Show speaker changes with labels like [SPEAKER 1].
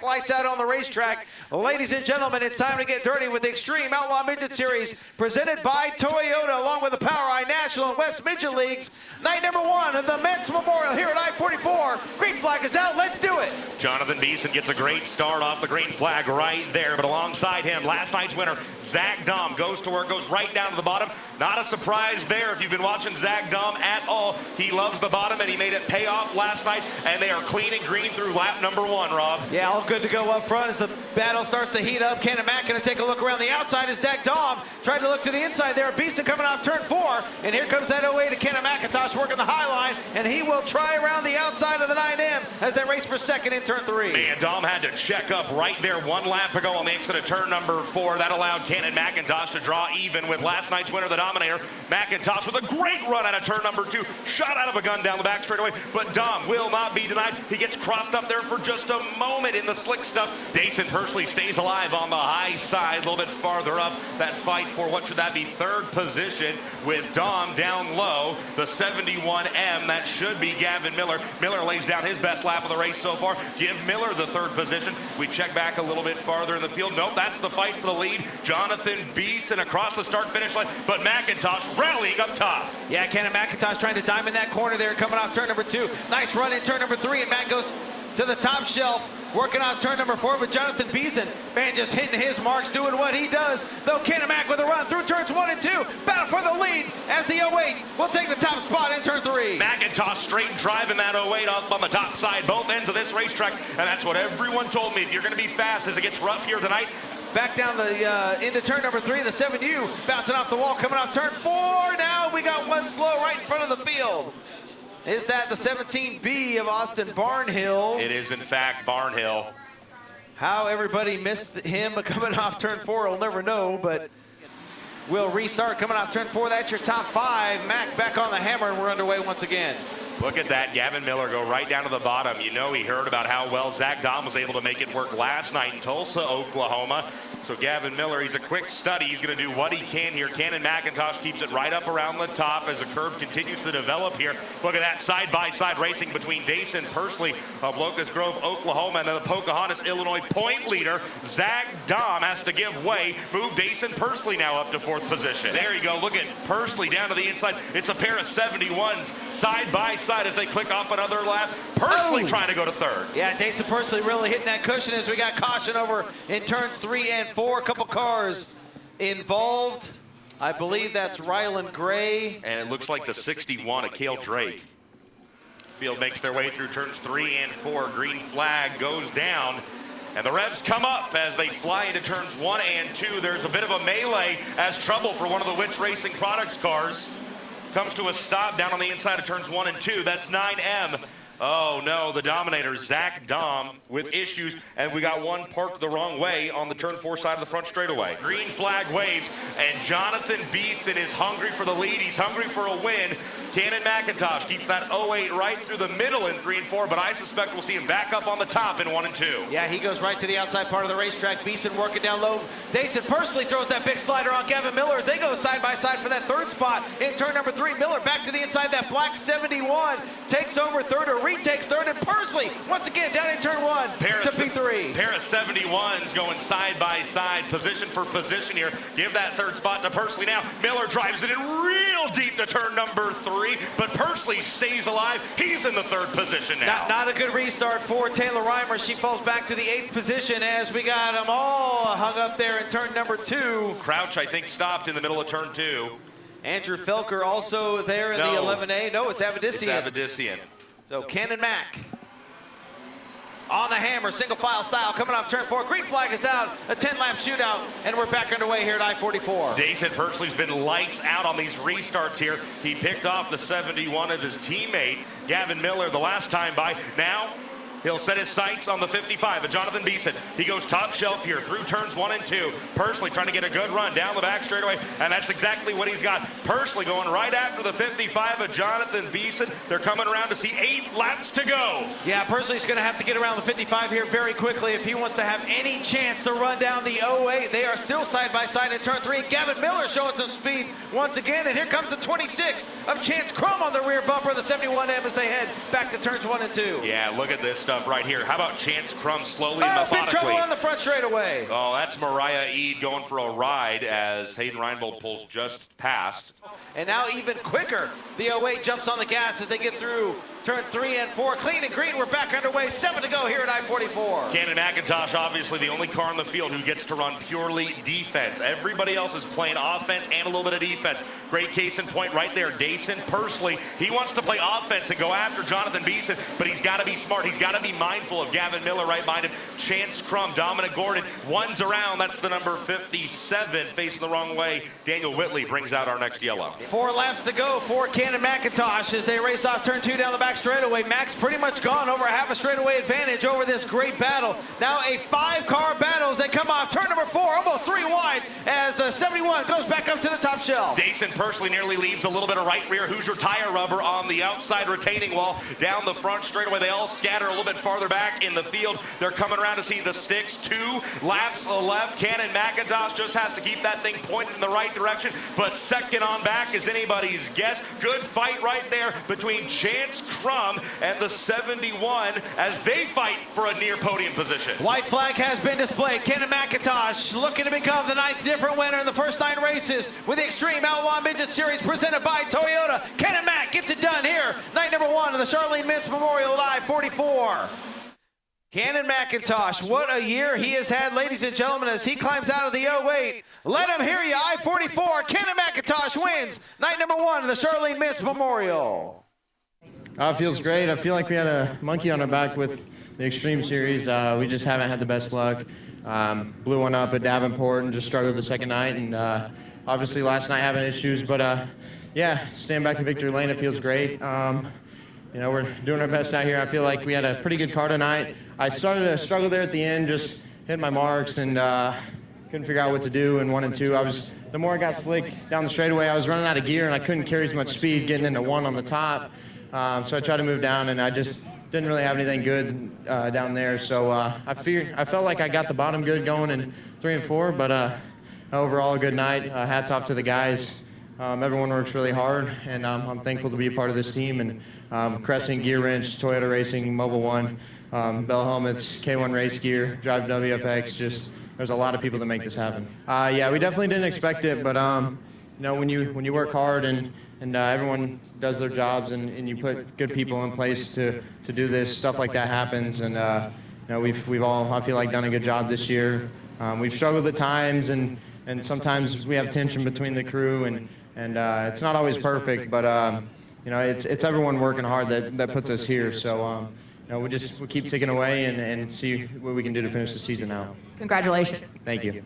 [SPEAKER 1] Lights out on the racetrack. Ladies and gentlemen, it's time to get dirty with the Xtreme Outlaw Midget Series presented by Toyota along with the Power I National and West Midget Leagues. Night number one of the Men's Memorial here at I-44. Green flag is out. Let's do it.
[SPEAKER 2] Jonathan Beeson gets a great start off the green flag right there, but alongside him, last night's winner, Zach Dahm, goes to work, goes right down to the bottom. Not a surprise there if you've been watching Zach Dahm at all. He loves the bottom, and he made it pay off last night, and they are clean and green through lap number one, Rob.
[SPEAKER 1] Yeah, all good to go up front as the battle starts to heat up. Ken and Matt going to take a look around the outside as Zach Dahm tried to look to the inside there. Beeson coming off turn 4, and here comes that 08 to Ken and McIntosh working the high line, and he will try around the outside of the 9M as they race for second in turn 3.
[SPEAKER 2] Man, Dahm had to check up right there one lap ago on the exit of turn number 4. That allowed Ken and McIntosh to draw even with last night's winner, the Dominator. McIntosh with a great run out of turn number 2, shot out of a gun down the back straightaway, but Dahm will not be denied. He gets crossed up there for just a moment in the slick stuff. Dason Pursley stays alive on the high side, a little bit farther up. That fight for, what should that be, third position with Dahm down low. The 71M, that should be Gavin Miller. Miller lays down his best lap of the race so far. Give Miller the third position. We check back a little bit farther in the field. Nope, that's the fight for the lead. Jonathan Beeson across the start-finish line, but McIntosh rallying up top.
[SPEAKER 1] Yeah, Ken and McIntosh trying to diamond that corner there, coming off turn number 2. Nice run in turn number 3, and Matt goes to the top shelf, working off turn number 4 with Jonathan Beeson. Man, just hitting his marks, doing what he does. Though Ken and Mac with a run through turns 1 and 2. Battle for the lead as the 08 will take the top spot in turn 3.
[SPEAKER 2] McIntosh straight driving that 08 up on the top side, both ends of this racetrack, and that's what everyone told me. If you're going to be fast as it gets rough here tonight,
[SPEAKER 1] back down the into turn number 3, the 7U bouncing off the wall, coming off turn 4. Now we got one slow right in front of the field. Is that the 17B of Austin Barnhill?
[SPEAKER 2] It is, in fact, Barnhill.
[SPEAKER 1] How everybody missed him coming off turn 4, we'll never know, but we'll restart coming off turn 4. That's your top 5. Mac back on the hammer, and we're underway once again.
[SPEAKER 2] Look at that, Gavin Miller go right down to the bottom. You know he heard about how well Zach Dahm was able to make it work last night in Tulsa, Oklahoma. So Gavin Miller, he's a quick study. He's going to do what he can here. Ken and McIntosh keeps it right up around the top as the curve continues to develop here. Look at that side-by-side racing between Dason Pursley of Locust Grove, Oklahoma, and the Pocahontas, Illinois point leader. Zach Dahm has to give way. Move Dason Pursley now up to 4th position. There you go. Look at Pursley down to the inside. It's a pair of 71s side-by-side as they click off another lap. Pursley trying to go to 3rd.
[SPEAKER 1] Yeah, Dason Pursley really hitting that cushion as we got caution over in turns 3 and 4. A couple cars involved. I believe that's Ryland Gray.
[SPEAKER 2] And it looks like the 61 of Cale Drake. Field makes their way through turns 3 and 4. Green flag goes down. And the revs come up as they fly into turns 1 and 2. There's a bit of a melee as trouble for one of the Witts Racing Products cars. Comes to a stop down on the inside of turns 1 and 2. That's 9M. Oh no, the Dominator, Zach Dahm, with issues, and we got one parked the wrong way on the turn 4 side of the front straightaway. Green flag waves, and Jonathan Beeson is hungry for the lead. He's hungry for a win. Ken and McIntosh keeps that 08 right through the middle in 3 and 4, but I suspect we'll see him back up on the top in 1 and 2.
[SPEAKER 1] Yeah, he goes right to the outside part of the racetrack. Beeson working down low. Dason Pursley throws that big slider on Gavin Miller as they go side by side for that 3rd spot in turn number 3. Miller back to the inside. That black 71 takes over 3rd or retakes 3rd, and Pursley once again down in turn 1 to P3.
[SPEAKER 2] Pair of 71s going side by side, position for position here. Give that 3rd spot to Pursley now. Miller drives it in real deep to turn number 3, but Pursley stays alive. He's in the 3rd position now.
[SPEAKER 1] Not a good restart for Taylor Reimer. She falls back to the 8th position as we got them all hung up there in turn number 2.
[SPEAKER 2] Crouch, I think, stopped in the middle of turn 2.
[SPEAKER 1] Andrew Felker also there in the 11A. No, it's Avedissian.
[SPEAKER 2] It's Avedissian.
[SPEAKER 1] So Ken and Mac on the hammer, single file style, coming off turn 4. Green flag is out, a 10-lap shootout, and we're back underway here at I-44.
[SPEAKER 2] Dason Pursley's been lights out on these restarts here. He picked off the 71 of his teammate, Gavin Miller, the last time by. Now, he'll set his sights on the 55 of Jonathan Beeson. He goes top shelf here through turns 1 and 2. Pursley trying to get a good run down the back straightaway, and that's exactly what he's got. Pursley going right after the 55 of Jonathan Beeson. They're coming around to see 8 laps to go.
[SPEAKER 1] Yeah, Pursley's going to have to get around the 55 here very quickly if he wants to have any chance to run down the 08. They are still side by side in turn 3. Gavin Miller showing some speed once again, and here comes the 26 of Chance Crum on the rear bumper of the 71M as they head back to turns 1 and 2.
[SPEAKER 2] Yeah, look at this. stuff right here. How about Chance Crum slowly and
[SPEAKER 1] Big trouble
[SPEAKER 2] methodically?
[SPEAKER 1] on the front straightaway.
[SPEAKER 2] Oh, that's Mariah Eade going for a ride as Hayden Reinbold pulls just past.
[SPEAKER 1] And now even quicker, the 08 jumps on the gas as they get through turn 3 and 4. Clean and green, we're back underway. 7 to go here at I-44.
[SPEAKER 2] Cannon McIntosh, obviously the only car on the field who gets to run purely defense. Everybody else is playing offense and a little bit of defense. Great case in point right there. Dason Pursley, he wants to play offense and go after Jonathan Beeson, but he's got to be smart. He's got to be mindful of Gavin Miller right behind him. Chance Crum, Dominic Gordon, one's around. That's the number 57 facing the wrong way. Daniel Whitley brings out our next yellow.
[SPEAKER 1] 4 laps to go for Cannon McIntosh as they race off turn 2 down the back straightaway. Max pretty much gone, over a half a straightaway advantage over this great battle. Now a 5-car battle as they come off turn number 4, almost 3 wide as the 71 goes back up to the top shelf.
[SPEAKER 2] Dason Pursley nearly leaves a little bit of right rear Hoosier tire rubber on the outside retaining wall. Down the front straightaway, they all scatter a little bit farther back in the field. They're coming around to see the sticks. 2 laps left. Cannon McIntosh just has to keep that thing pointed in the right direction, but second on back is anybody's guess. Good fight right there between Chance Crum and the 71 as they fight for a near podium position.
[SPEAKER 1] White flag has been displayed. Cannon McIntosh looking to become the 9th different winner in the first 9 races with the Xtreme Outlaw Midget Series presented by Toyota. Cannon Mac gets it done here. Night number 1 of the Charlene Mintz Memorial at I-44. Cannon McIntosh, what a year he has had, ladies and gentlemen, as he climbs out of the 08. Let him hear you, I-44. Cannon McIntosh wins night number 1 of the Charlene Mintz Memorial.
[SPEAKER 3] It feels great. I feel like we had a monkey on our back with the Xtreme Series. We just haven't had the best luck. Blew one up at Davenport and just struggled the second night. And obviously last night having issues. But yeah, stand back in victory lane. It feels great. You know, we're doing our best out here. I feel like we had a pretty good car tonight. I started to struggle there at the end, just hitting my marks and couldn't figure out what to do in 1 and 2. The more I got slick down the straightaway, I was running out of gear and I couldn't carry as much speed getting into 1 on the top. So I tried to move down and I just didn't really have anything good down there. So I felt like I got the bottom good going in 3 and 4, but overall a good night. Hats off to the guys. Everyone works really hard, and I'm thankful to be a part of this team. And Crescent, Gear Wrench, Toyota Racing, Mobile One, Bell Helmets, K1 Race Gear, Drive WFX, just there's a lot of people that make this happen. Yeah, we definitely didn't expect it, but you know, when you work hard and everyone does their jobs and you put good people in place to do this, stuff like that happens. And you know, we've all, I feel like, done a good job this year. We've struggled at times, and sometimes we have tension between the crew, and it's not always perfect, but you know, it's everyone working hard that puts us here. So you know, we keep ticking away and see what we can do to finish the season out.
[SPEAKER 4] Congratulations.
[SPEAKER 3] Thank you.